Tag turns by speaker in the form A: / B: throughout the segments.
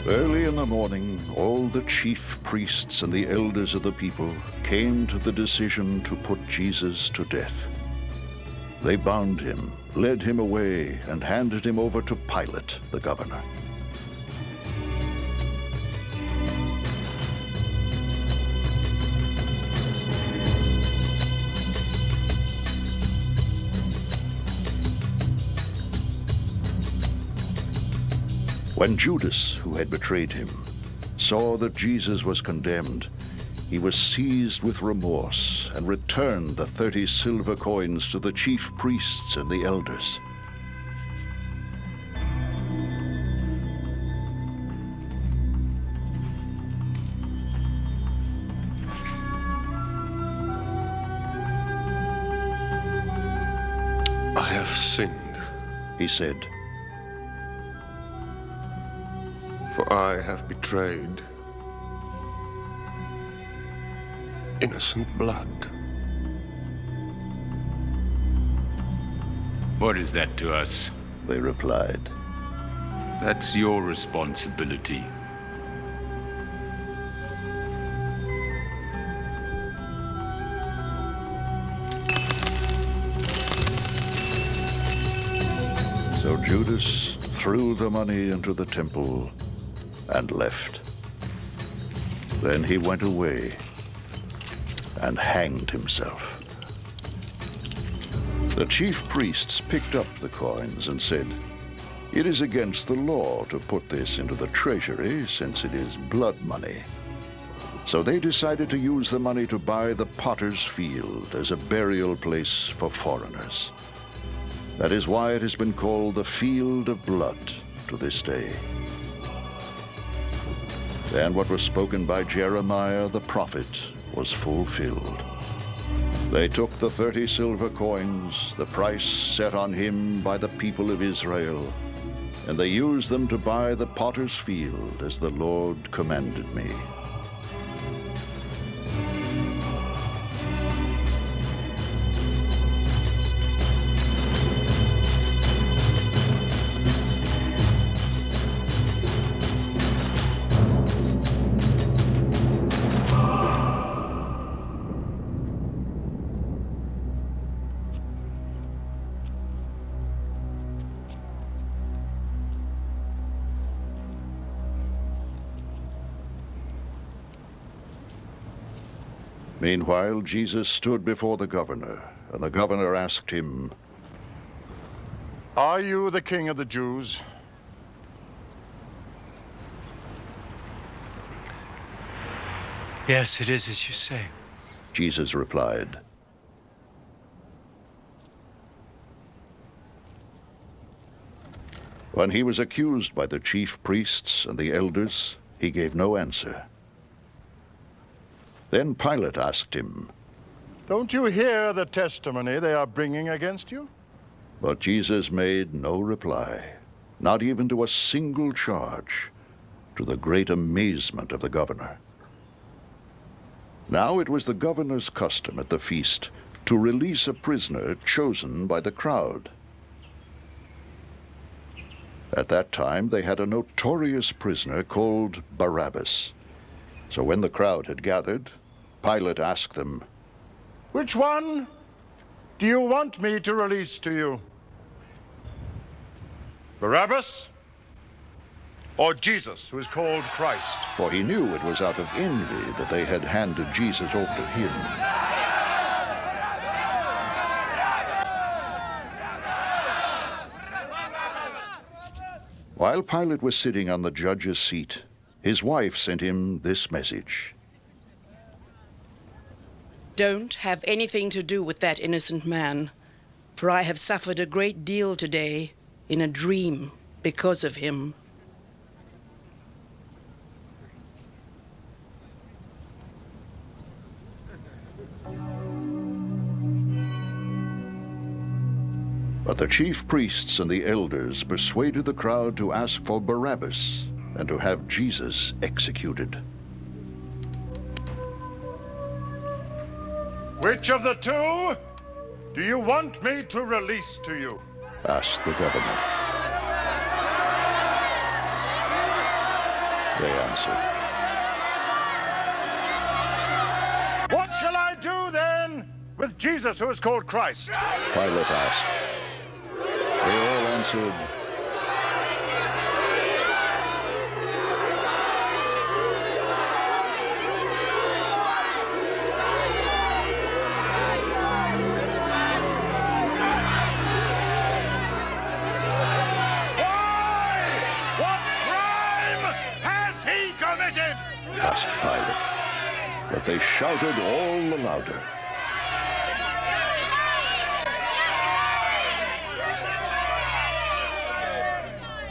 A: Early in the morning, all the chief priests and the elders of the people came to the decision to put Jesus to death. They bound him, led him away, and handed him over to Pilate, the governor. When Judas, who had betrayed him, saw that Jesus was condemned, he was seized with remorse and returned the 30 silver coins to the chief priests and the elders.
B: I have sinned,
A: He said,
B: for I have betrayed innocent blood.
C: What is that to us?
A: they replied.
C: That's your responsibility.
A: So Judas threw the money into the temple and left. Then he went away and hanged himself. The chief priests picked up the coins and said, "It is against the law to put this into the treasury, since it is blood money." So they decided to use the money to buy the potter's field as a burial place for foreigners. That is why it has been called the Field of Blood to this day. And what was spoken by Jeremiah the prophet was fulfilled. They took the 30 silver coins, the price set on him by the people of Israel, and they used them to buy the potter's field as the Lord commanded me. Meanwhile, Jesus stood before the governor, and the governor asked him,
D: "Are you the king of the Jews?"
E: Yes, it is as you say.
A: Jesus replied, When he was accused by the chief priests and the elders, he gave no answer. Then Pilate asked him,
D: "Don't you hear the testimony they are bringing against you?"
A: but Jesus made no reply, not even to a single charge, to the great amazement of the governor. Now it was the governor's custom at the feast to release a prisoner chosen by the crowd. At that time they had a notorious prisoner called Barabbas. So when the crowd had gathered, Pilate asked them,
D: "Which one do you want me to release to you? Barabbas or Jesus, who is called Christ?"
A: for he knew it was out of envy that they had handed Jesus over to him. While Pilate was sitting on the judge's seat, his wife sent him this message.
F: Don't have anything to do with that innocent man, for I have suffered a great deal today in a dream because of him.
A: But the chief priests and the elders persuaded the crowd to ask for Barabbas and to have Jesus executed.
D: "Which of the two do you want me to release to you?"
A: asked the governor. they answered.
D: What shall I do then with Jesus who is called Christ?
A: Pilate asked. They all answered, asked Pilate. But they shouted all the louder.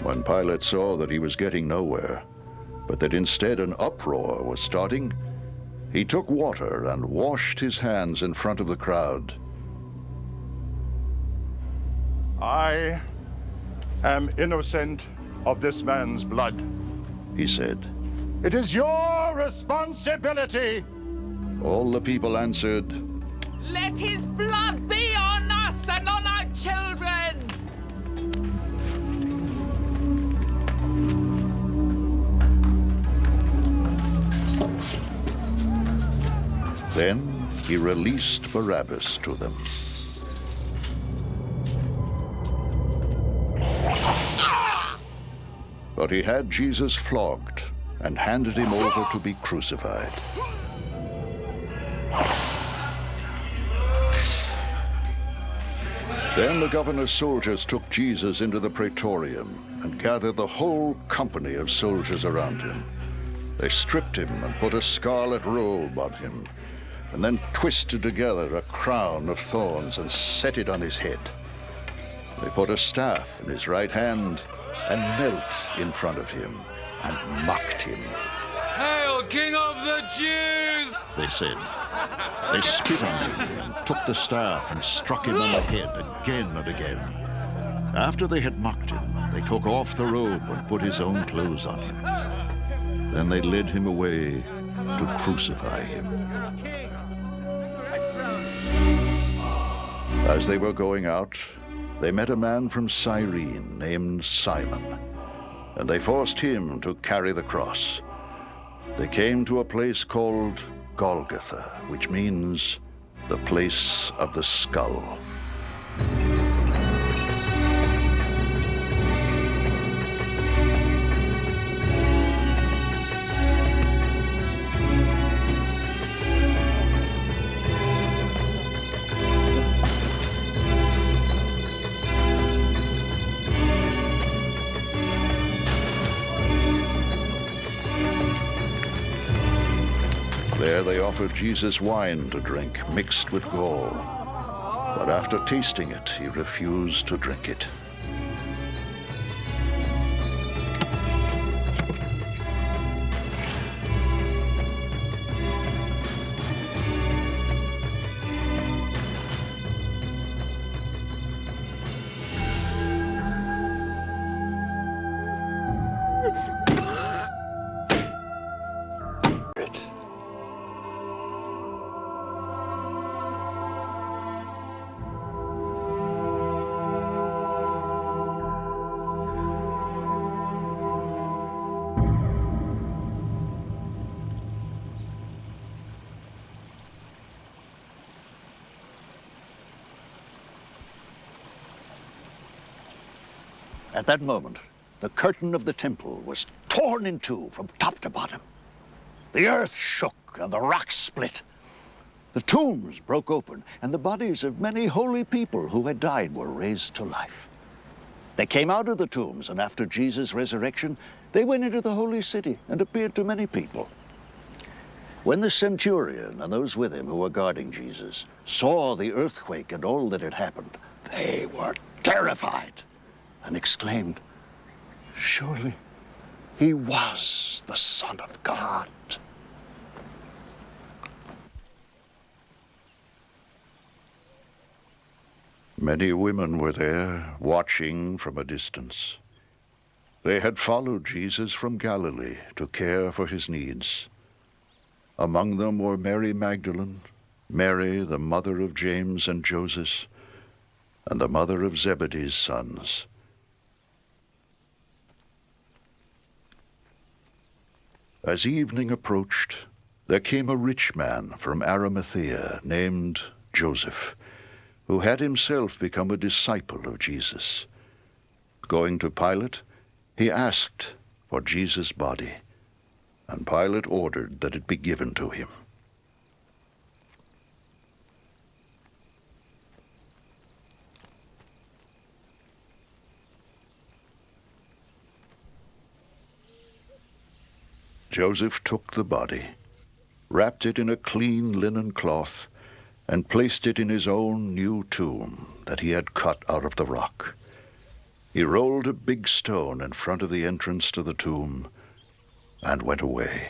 A: When Pilate saw that he was getting nowhere, but that instead an uproar was starting, he took water and washed his hands in front of the crowd.
D: I am innocent of this man's blood,
A: He said.
D: It is your responsibility.
A: All the people answered,
E: Let his blood be on us and on our children.
A: Then he released Barabbas to them. But he had Jesus flogged and handed him over to be crucified. Then the governor's soldiers took Jesus into the praetorium and gathered the whole company of soldiers around him. They stripped him and put a scarlet robe on him, and then twisted together a crown of thorns and set it on his head. They put a staff in his right hand and knelt in front of him and mocked him.
C: Hail, King of the Jews!
A: They said. They spit on him and took the staff and struck him on the head again and again. After they had mocked him, they took off the robe and put his own clothes on him. Then they led him away to crucify him. As they were going out, they met a man from Cyrene named Simon, and they forced him to carry the cross. They came to a place called Golgotha, which means the place of the skull. There they offered Jesus wine to drink, mixed with gall. But after tasting it, he refused to drink it. At that moment, the curtain of the temple was torn in two from top to bottom. The earth shook and the rocks split. The tombs broke open, and the bodies of many holy people who had died were raised to life. They came out of the tombs, and after Jesus' resurrection, they went into the holy city and appeared to many people. When the centurion and those with him who were guarding Jesus saw the earthquake and all that had happened, they were terrified and exclaimed, "Surely he was the Son of God." Many women were there, watching from a distance. They had followed Jesus from Galilee to care for his needs. Among them were Mary Magdalene, Mary, the mother of James and Joseph, and the mother of Zebedee's sons. As evening approached, there came a rich man from Arimathea named Joseph, who had himself become a disciple of Jesus. Going to Pilate, he asked for Jesus' body, and Pilate ordered that it be given to him. Joseph took the body, wrapped it in a clean linen cloth, and placed it in his own new tomb that he had cut out of the rock. He rolled a big stone in front of the entrance to the tomb and went away.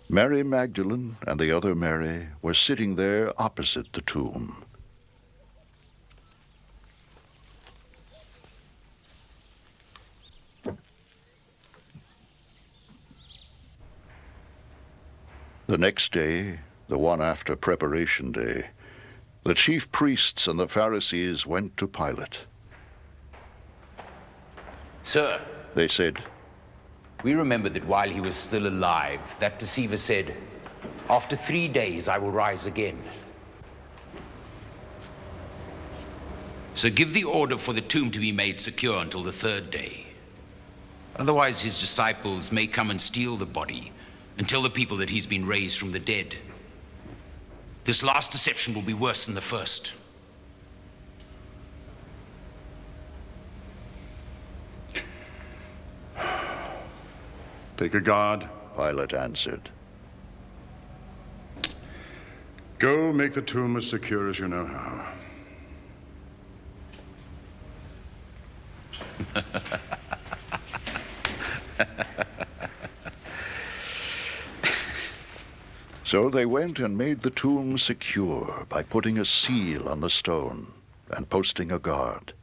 A: Mary Magdalene and the other Mary were sitting there opposite the tomb. The next day, the one after Preparation Day, the chief priests and the Pharisees went to Pilate.
G: Sir,
A: They said,
G: we remember that while he was still alive, that deceiver said, "After 3 days I will rise again." So give the order for the tomb to be made secure until the 3rd day. Otherwise his disciples may come and steal the body and tell the people that he's been raised from the dead. This last deception will be worse than the first.
D: Take a guard.
A: Pilate answered.
D: Go make the tomb as secure as you know how.
A: So they went and made the tomb secure by putting a seal on the stone and posting a guard.